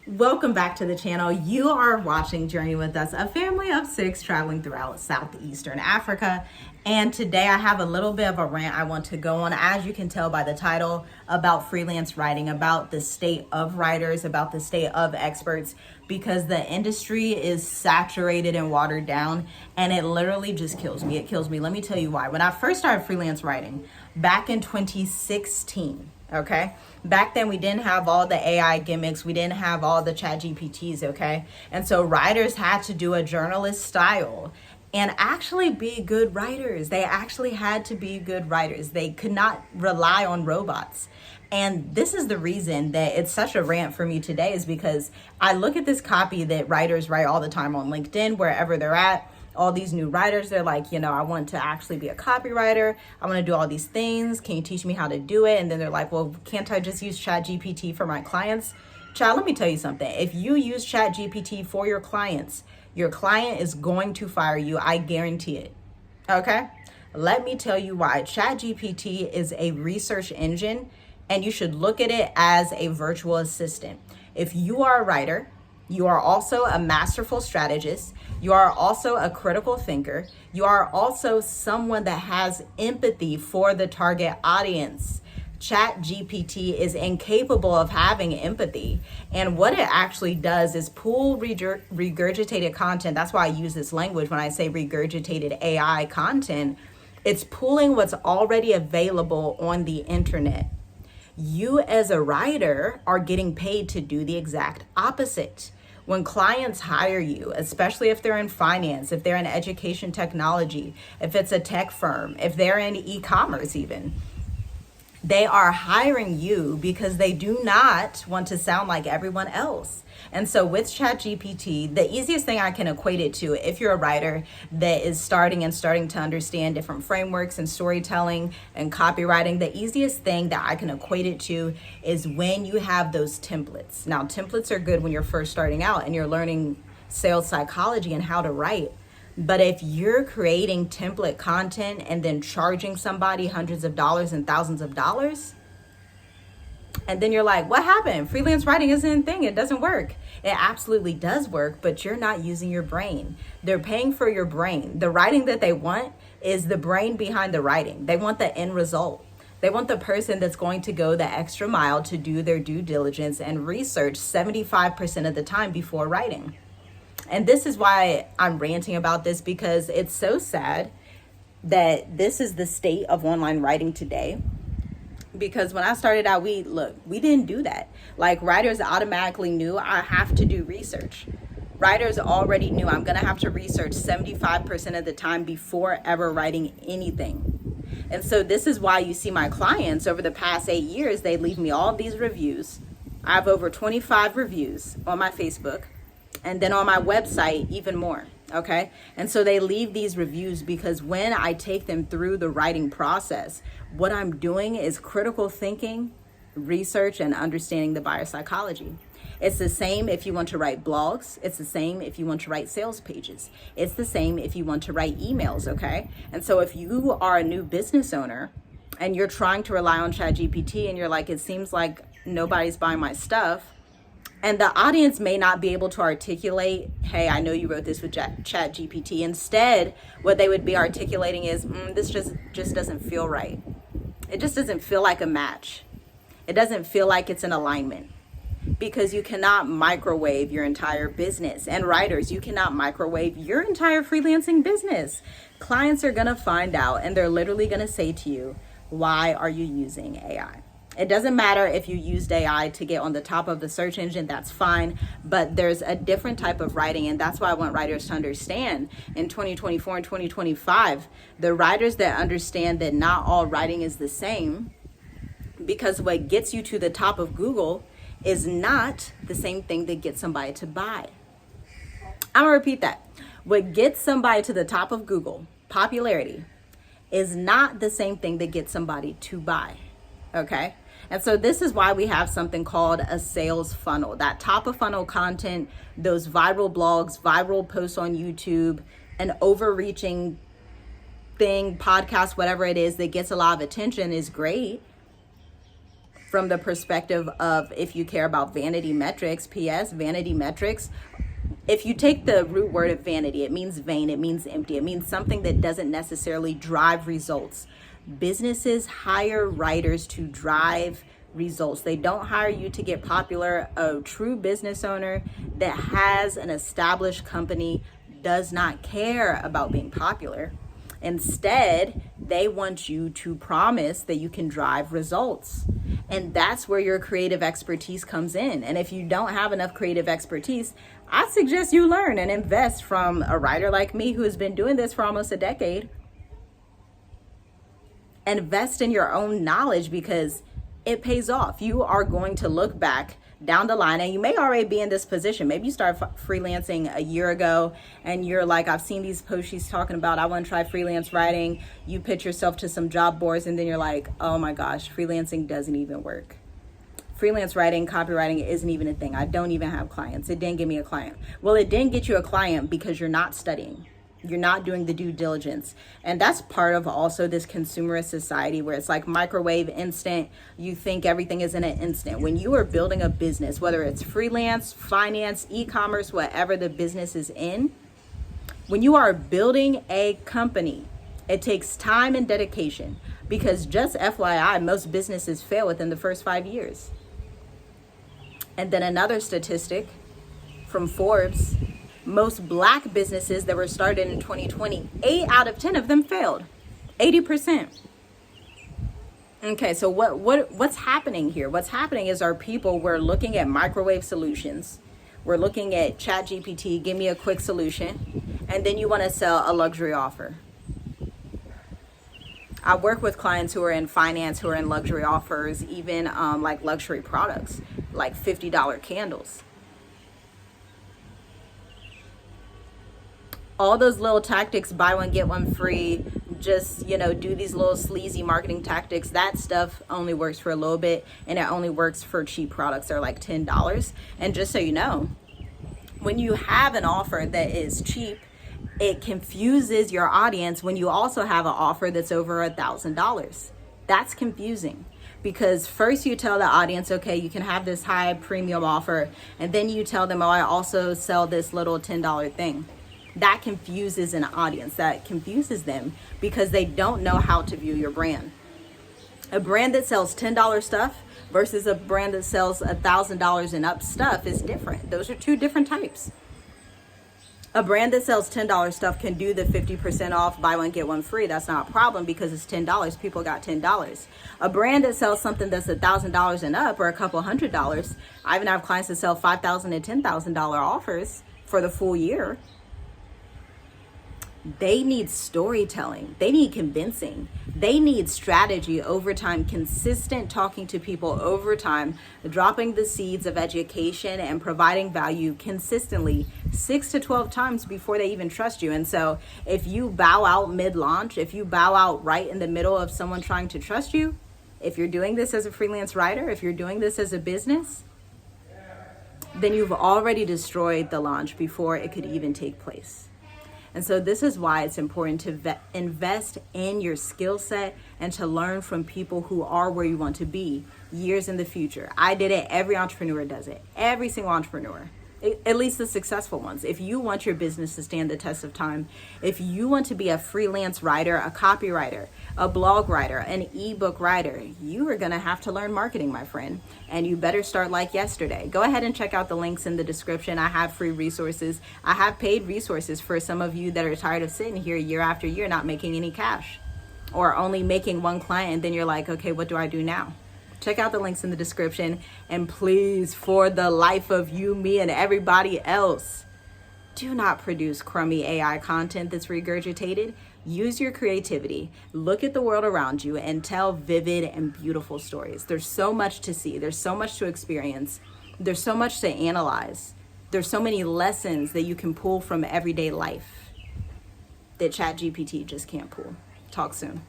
Welcome back to the channel. You are watching Journey with Us, a family of 6 traveling throughout Southeastern Africa. And today I have a little bit of a rant I want to go on, as you can tell by the title, about freelance writing, about the state of writers, about the state of experts, because the industry is saturated and watered down, and it literally just kills me. It kills me. Let me tell you why. When I first started freelance writing back in 2016, okay? Back then we didn't have all the AI gimmicks. We didn't have all the chat GPTs, okay? And so writers had to do a journalist style and actually be good writers. They actually had to be good writers. They could not rely on robots. And this is the reason that it's such a rant for me today, is because I look at this copy that writers write all the time on LinkedIn, wherever they're at. All these new writers, they're like, I want to actually be a copywriter. I want to do all these things. Can you teach me how to do it? And then they're like, well, can't I just use chat GPT for my clients? Child, let me tell you something. If you use chat GPT for your clients, your client is going to fire you. I guarantee it. Okay? Let me tell you why. Chat GPT is a research engine, and you should look at it as a virtual assistant. If you are a writer, you are also a masterful strategist. You are also a critical thinker. You are also someone that has empathy for the target audience. Chat GPT is incapable of having empathy. And what it actually does is pull regurgitated content. That's why I use this language when I say regurgitated AI content. It's pulling what's already available on the internet. You as a writer are getting paid to do the exact opposite. When clients hire you, especially if they're in finance, if they're in education technology, if it's a tech firm, if they're in e-commerce even, they are hiring you because they do not want to sound like everyone else. And so with ChatGPT, the easiest thing I can equate it to, if you're a writer that is starting to understand different frameworks and storytelling and copywriting, the easiest thing that I can equate it to is when you have those templates. Now, templates are good when you're first starting out and you're learning sales psychology and how to write. But if you're creating template content and then charging somebody hundreds of dollars and thousands of dollars, and then you're like, what happened? Freelance writing isn't a thing. It doesn't work. It absolutely does work, but you're not using your brain. They're paying for your brain. The writing that they want is the brain behind the writing. They want the end result. They want the person that's going to go the extra mile to do their due diligence and research 75% of the time before writing. And this is why I'm ranting about this, because it's so sad that this is the state of online writing today. Because when I started out, we didn't do that. Like, writers automatically knew I have to do research. Writers already knew I'm going to have to research 75% of the time before ever writing anything. And so this is why you see my clients over the past 8 years, they leave me all these reviews. I have over 25 reviews on my Facebook. And then on my website, even more, okay? And so they leave these reviews because when I take them through the writing process, what I'm doing is critical thinking, research, and understanding the buyer psychology. It's the same if you want to write blogs. It's the same if you want to write sales pages. It's the same if you want to write emails, okay? And so if you are a new business owner and you're trying to rely on ChatGPT and you're like, it seems like nobody's buying my stuff, and the audience may not be able to articulate, hey, I know you wrote this with Chat GPT. Instead, what they would be articulating is, this just doesn't feel right. It just doesn't feel like a match. It doesn't feel like it's an alignment. Because you cannot microwave your entire business. And writers, you cannot microwave your entire freelancing business. Clients are going to find out, and they're literally going to say to you, why are you using AI? It doesn't matter if you used AI to get on the top of the search engine, that's fine. But there's a different type of writing, and that's why I want writers to understand in 2024 and 2025, the writers that understand that not all writing is the same, because what gets you to the top of Google is not the same thing that gets somebody to buy. I'm gonna repeat that. What gets somebody to the top of Google, popularity, is not the same thing that gets somebody to buy, okay? And so this is why we have something called a sales funnel. That top of funnel content, those viral blogs, viral posts on YouTube, an overreaching thing, podcast, whatever it is that gets a lot of attention is great. from the perspective of if you care about vanity metrics. P.S. Vanity metrics, if you take the root word of vanity, it means vain, it means empty, it means something that doesn't necessarily drive results. Businesses hire writers to drive results. They don't hire you to get popular. A true business owner that has an established company does not care about being popular. Instead, they want you to promise that you can drive results. And that's where your creative expertise comes in. And if you don't have enough creative expertise, I suggest you learn and invest from a writer like me who has been doing this for almost a decade. Invest in your own knowledge because it pays off. You are going to look back down the line, and you may already be in this position. Maybe you started freelancing a year ago and you're like, I've seen these posts she's talking about, I want to try freelance writing. You pitch yourself to some job boards and then you're like, oh my gosh, freelancing doesn't even work. Freelance writing, copywriting isn't even a thing. I don't even have clients. It didn't give me a client. Well, it didn't get you a client because you're not studying. You're not doing the due diligence. And that's part of also this consumerist society where it's like microwave instant. You think everything is in an instant. When you are building a business, whether it's freelance, finance, e-commerce, whatever the business is in, when you are building a company, it takes time and dedication because just FYI, most businesses fail within the first 5 years. And then another statistic from Forbes, most Black businesses that were started in 2020, 8 out of 10 of them failed, 80%. Okay, so what's happening here? What's happening is our people, we're looking at microwave solutions. We're looking at ChatGPT, give me a quick solution. And then you want to sell a luxury offer. I work with clients who are in finance, who are in luxury offers, even like luxury products, like $50 candles. All those little tactics, buy one, get one free, just, do these little sleazy marketing tactics. That stuff only works for a little bit, and it only works for cheap products. They're like $10. And just so you know, when you have an offer that is cheap, it confuses your audience when you also have an offer that's over $1,000. That's confusing because first you tell the audience, okay, you can have this high premium offer, and then you tell them, oh, I also sell this little $10 thing. That confuses an audience. That confuses them because they don't know how to view your brand. A brand that sells $10 stuff versus a brand that sells $1,000 and up stuff is different. Those are two different types. A brand that sells $10 stuff can do the 50% off, buy one, get one free. That's not a problem because it's $10. People got $10. A brand that sells something that's $1,000 and up or a couple $100. I even have clients that sell $5,000 and $10,000 offers for the full year. They need storytelling. They need convincing. They need strategy over time, consistent talking to people over time, dropping the seeds of education and providing value consistently 6 to 12 times before they even trust you. And so if you bow out mid-launch, if you bow out right in the middle of someone trying to trust you, if you're doing this as a freelance writer, if you're doing this as a business, then you've already destroyed the launch before it could even take place. And so this is why it's important to invest in your skill set and to learn from people who are where you want to be years in the future. I did it. Every entrepreneur does it. Every single entrepreneur, at least the successful ones. If you want your business to stand the test of time, if you want to be a freelance writer, a copywriter, a blog writer, an ebook writer, you are going to have to learn marketing, my friend. And you better start like yesterday. Go ahead and check out the links in the description. I have free resources. I have paid resources for some of you that are tired of sitting here year after year not making any cash or only making one client. And then you're like, okay, what do I do now? Check out the links in the description. And please, for the life of you, me, and everybody else, do not produce crummy AI content that's regurgitated. Use your creativity. Look at the world around you and tell vivid and beautiful stories. There's so much to see. There's so much to experience. There's so much to analyze. There's so many lessons that you can pull from everyday life that ChatGPT just can't pull. Talk soon.